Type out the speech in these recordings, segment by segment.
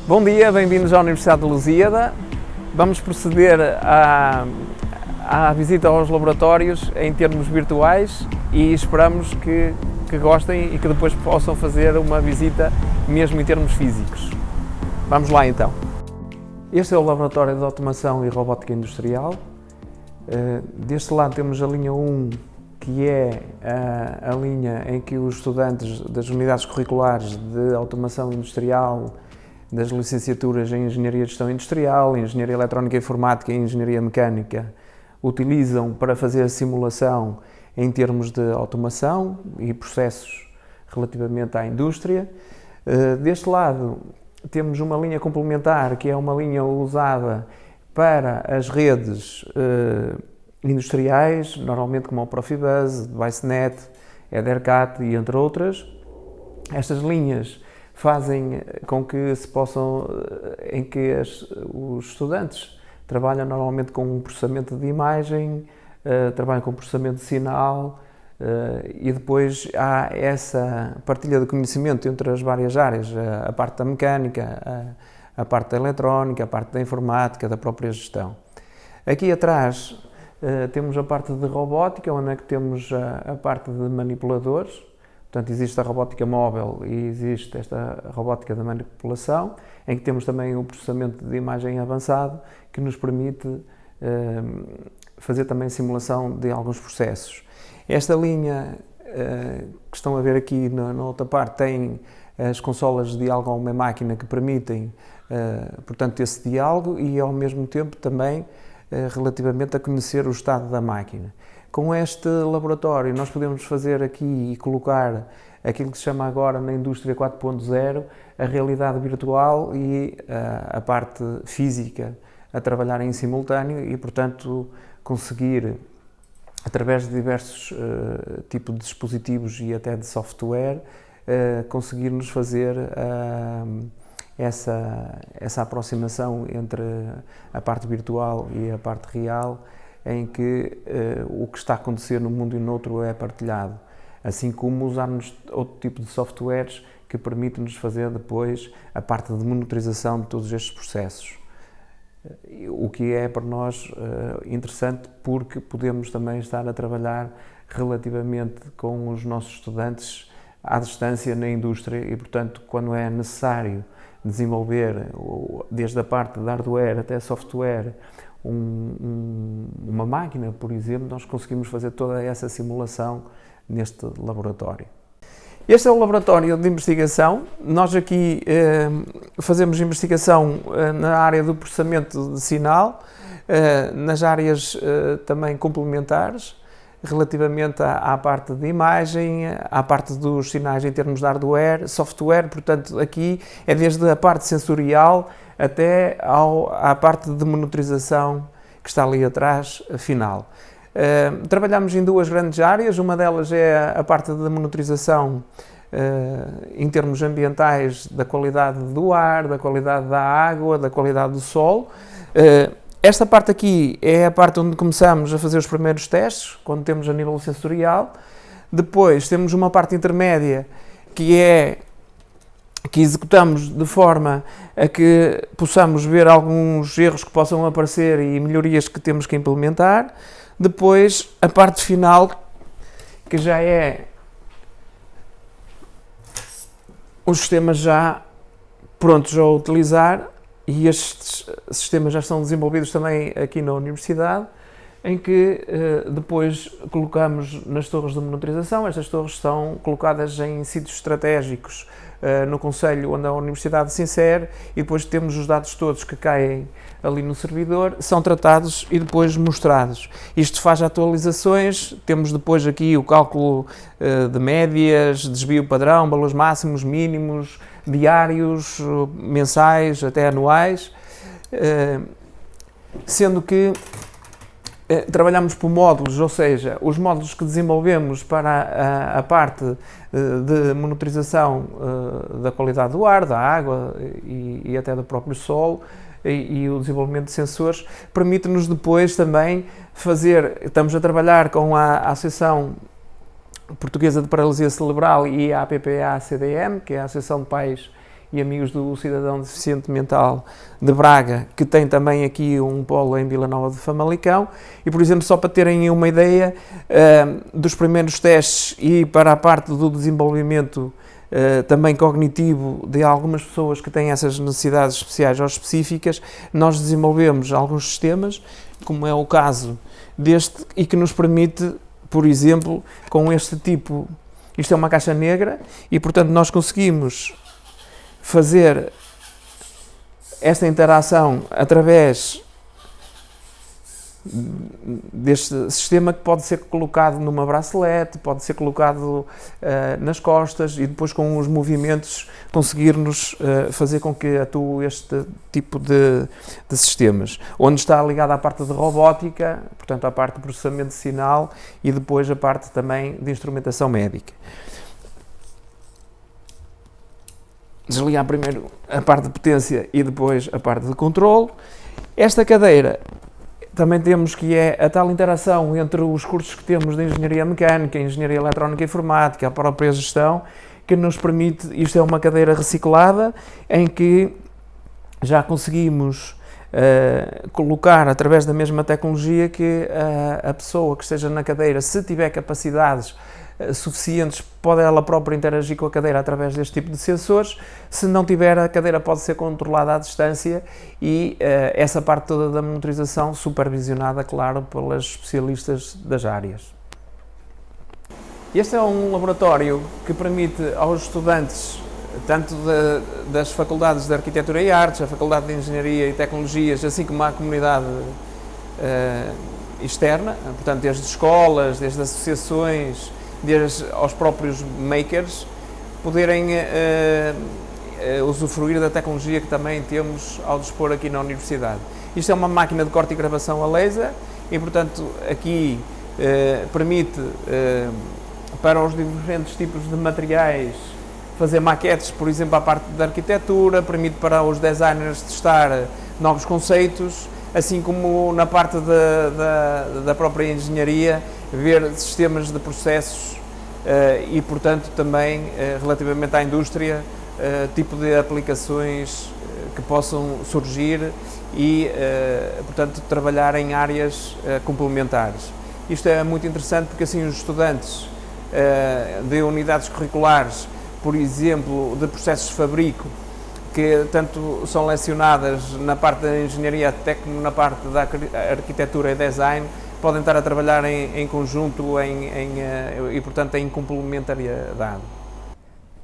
Bom dia, bem-vindos à Universidade de Lusíada. Vamos proceder à visita aos laboratórios em termos virtuais e esperamos que gostem e que depois possam fazer uma visita mesmo em termos físicos. Vamos lá então. Este é o Laboratório de Automação e Robótica Industrial. Deste lado temos a linha 1, que é a linha em que os estudantes das unidades curriculares de Automação Industrial, das licenciaturas em Engenharia de Gestão Industrial, Engenharia Eletrónica e Informática e Engenharia Mecânica utilizam para fazer a simulação em termos de automação e processos relativamente à indústria. Deste lado temos uma linha complementar, que é uma linha usada para as redes industriais, normalmente como o Profibus, DeviceNet, EtherCAT e entre outras. Estas linhas fazem com que se possam, em que os estudantes trabalham normalmente com processamento de imagem, trabalham com processamento de sinal e depois há essa partilha de conhecimento entre as várias áreas, a parte da mecânica, a parte da eletrónica, a parte da informática, da própria gestão. Aqui atrás temos a parte de robótica, onde é que temos a parte de manipuladores. Portanto, existe a robótica móvel e existe esta robótica de manipulação, em que temos também o processamento de imagem avançado, que nos permite fazer também simulação de alguns processos. Esta linha que estão a ver aqui na outra parte tem as consolas de diálogo a uma máquina que permitem, portanto, esse diálogo e, ao mesmo tempo, também relativamente a conhecer o estado da máquina. Com este laboratório nós podemos fazer aqui e colocar aquilo que se chama agora na indústria 4.0 a realidade virtual e a parte física a trabalhar em simultâneo e, portanto, conseguir, através de diversos tipos de dispositivos e até de software, conseguir-nos fazer essa aproximação entre a parte virtual e a parte real, em que o que está a acontecer num mundo e no outro é partilhado, assim como usarmos outro tipo de softwares que permitem-nos fazer depois a parte de monitorização de todos estes processos. O que é para nós interessante, porque podemos também estar a trabalhar relativamente com os nossos estudantes à distância na indústria e, portanto, quando é necessário desenvolver, desde a parte de hardware até software, uma máquina, por exemplo, nós conseguimos fazer toda essa simulação neste laboratório. Este é o laboratório de investigação. Nós aqui fazemos investigação na área do processamento de sinal, nas áreas também complementares, relativamente à parte de imagem, à parte dos sinais em termos de hardware, software, portanto aqui é desde a parte sensorial até à parte de monitorização que está ali atrás, final. Trabalhamos em duas grandes áreas, uma delas é a parte de monitorização em termos ambientais da qualidade do ar, da qualidade da água, da qualidade do solo. Esta parte aqui é a parte onde começamos a fazer os primeiros testes, quando temos a nível sensorial. Depois temos uma parte intermédia que executamos de forma a que possamos ver alguns erros que possam aparecer e melhorias que temos que implementar. Depois, a parte final, que já é os sistemas já prontos a utilizar, e estes sistemas já são desenvolvidos também aqui na Universidade, em que depois colocamos nas torres de monitorização. Estas torres são colocadas em sítios estratégicos no concelho onde a Universidade se insere, e depois temos os dados todos que caem ali no servidor, são tratados e depois mostrados. Isto faz atualizações, temos depois aqui o cálculo de médias, desvio padrão, valores máximos, mínimos, diários, mensais, até anuais, sendo que trabalhamos por módulos, ou seja, os módulos que desenvolvemos para a parte de monitorização da qualidade do ar, da água e até do próprio solo, e o desenvolvimento de sensores, permite-nos depois também estamos a trabalhar com a Associação Portuguesa de Paralisia Cerebral e a APPA-CDM, que é a Associação de Pais e amigos do Cidadão Deficiente Mental de Braga, que tem também aqui um polo em Vila Nova de Famalicão. E, por exemplo, só para terem uma ideia dos primeiros testes e para a parte do desenvolvimento também cognitivo de algumas pessoas que têm essas necessidades especiais ou específicas, nós desenvolvemos alguns sistemas, como é o caso deste, e que nos permite, por exemplo, com este tipo, isto é uma caixa negra, e portanto nós conseguimos fazer esta interação através deste sistema, que pode ser colocado numa bracelete, pode ser colocado nas costas, e depois com os movimentos conseguir-nos fazer com que atue este tipo de sistemas, onde está ligado à parte de robótica, portanto à parte de processamento de sinal, e depois a parte também de instrumentação médica. Desligar primeiro a parte de potência e depois a parte de controle. Esta cadeira também temos que é a tal interação entre os cursos que temos de Engenharia Mecânica, Engenharia Eletrónica e Informática, a própria gestão, que nos permite, isto é uma cadeira reciclada, em que já conseguimos colocar, através da mesma tecnologia, que a pessoa que esteja na cadeira, se tiver capacidades suficientes, pode ela própria interagir com a cadeira através deste tipo de sensores. Se não tiver, a cadeira pode ser controlada à distância, e essa parte toda da monitorização supervisionada, claro, pelas especialistas das áreas. Este é um laboratório que permite aos estudantes, tanto das faculdades de Arquitetura e Artes, a Faculdade de Engenharia e Tecnologias, assim como a comunidade externa, portanto, desde escolas, desde associações, desde aos próprios makers, poderem usufruir da tecnologia que também temos ao dispor aqui na Universidade. Isto é uma máquina de corte e gravação a laser, e portanto aqui permite para os diferentes tipos de materiais fazer maquetes, por exemplo, à parte da arquitetura, permite para os designers testar novos conceitos, assim como na parte da própria engenharia, ver sistemas de processos e, portanto, também relativamente à indústria, tipo de aplicações que possam surgir e, portanto, trabalhar em áreas complementares. Isto é muito interessante porque assim os estudantes de unidades curriculares, por exemplo, de processos de fabrico, que tanto são lecionadas na parte da engenharia até como na parte da arquitetura e design, podem estar a trabalhar em conjunto e, portanto, em complementariedade.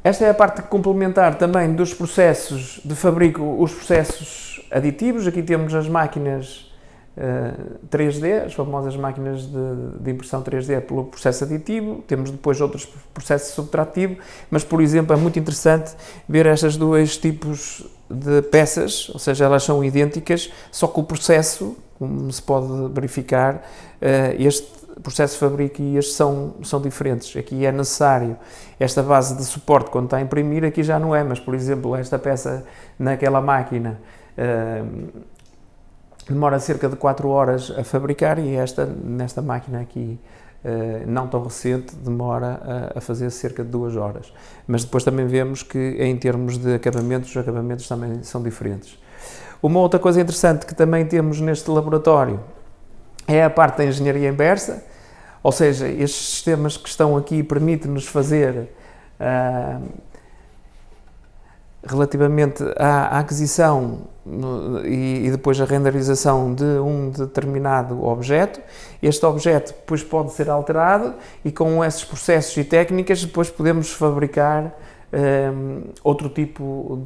Esta é a parte complementar também dos processos de fabrico, os processos aditivos. Aqui temos as máquinas 3D, as famosas máquinas de impressão 3D pelo processo aditivo. Temos depois outros processos subtrativo, mas, por exemplo, é muito interessante ver estes dois tipos de peças, ou seja, elas são idênticas, só que o processo, como se pode verificar, este processo de fabrico e este são diferentes. Aqui é necessário esta base de suporte quando está a imprimir, aqui já não é, mas, por exemplo, esta peça naquela máquina demora cerca de 4 horas a fabricar, e nesta máquina aqui, não tão recente, demora a fazer cerca de 2 horas. Mas depois também vemos que, em termos de acabamentos, os acabamentos também são diferentes. Uma outra coisa interessante que também temos neste laboratório é a parte da engenharia inversa, ou seja, estes sistemas que estão aqui permitem-nos fazer relativamente à aquisição e depois a renderização de um determinado objeto. Este objeto depois pode ser alterado, e com esses processos e técnicas depois podemos fabricar outro tipo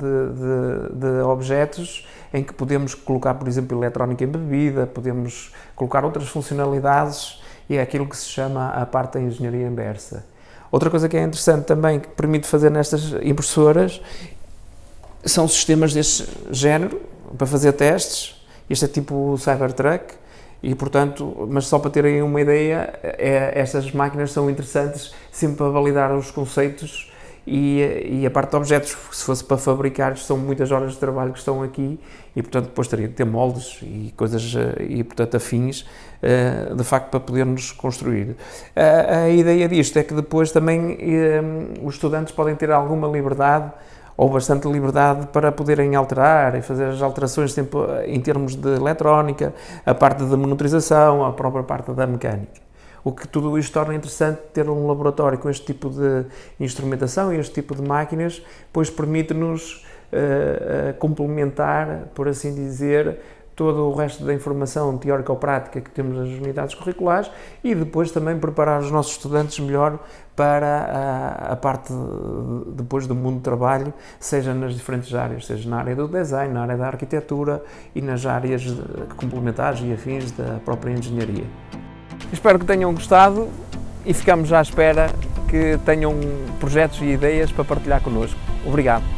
de objetos, em que podemos colocar, por exemplo, eletrónica embebida, podemos colocar outras funcionalidades, e é aquilo que se chama a parte da engenharia inversa. Outra coisa que é interessante também, que permite fazer nestas impressoras, são sistemas deste género, para fazer testes. Este é tipo o Cybertruck, e, portanto, mas só para terem uma ideia, estas máquinas são interessantes sempre para validar os conceitos, e a parte de objetos, se fosse para fabricar, são muitas horas de trabalho que estão aqui, e, portanto, depois teria que ter moldes e coisas, e, portanto, afins, de facto, para podermos construir. A ideia disto é que depois também os estudantes podem ter alguma liberdade, ou bastante liberdade para poderem alterar e fazer as alterações sempre em termos de eletrónica, a parte da monitorização, a própria parte da mecânica. O que tudo isto torna interessante ter um laboratório com este tipo de instrumentação e este tipo de máquinas, pois permite-nos complementar, por assim dizer, todo o resto da informação teórica ou prática que temos nas unidades curriculares e depois também preparar os nossos estudantes melhor para a parte depois do mundo do trabalho, seja nas diferentes áreas, seja na área do design, na área da arquitetura e nas áreas complementares e afins da própria engenharia. Espero que tenham gostado e ficamos à espera que tenham projetos e ideias para partilhar connosco. Obrigado.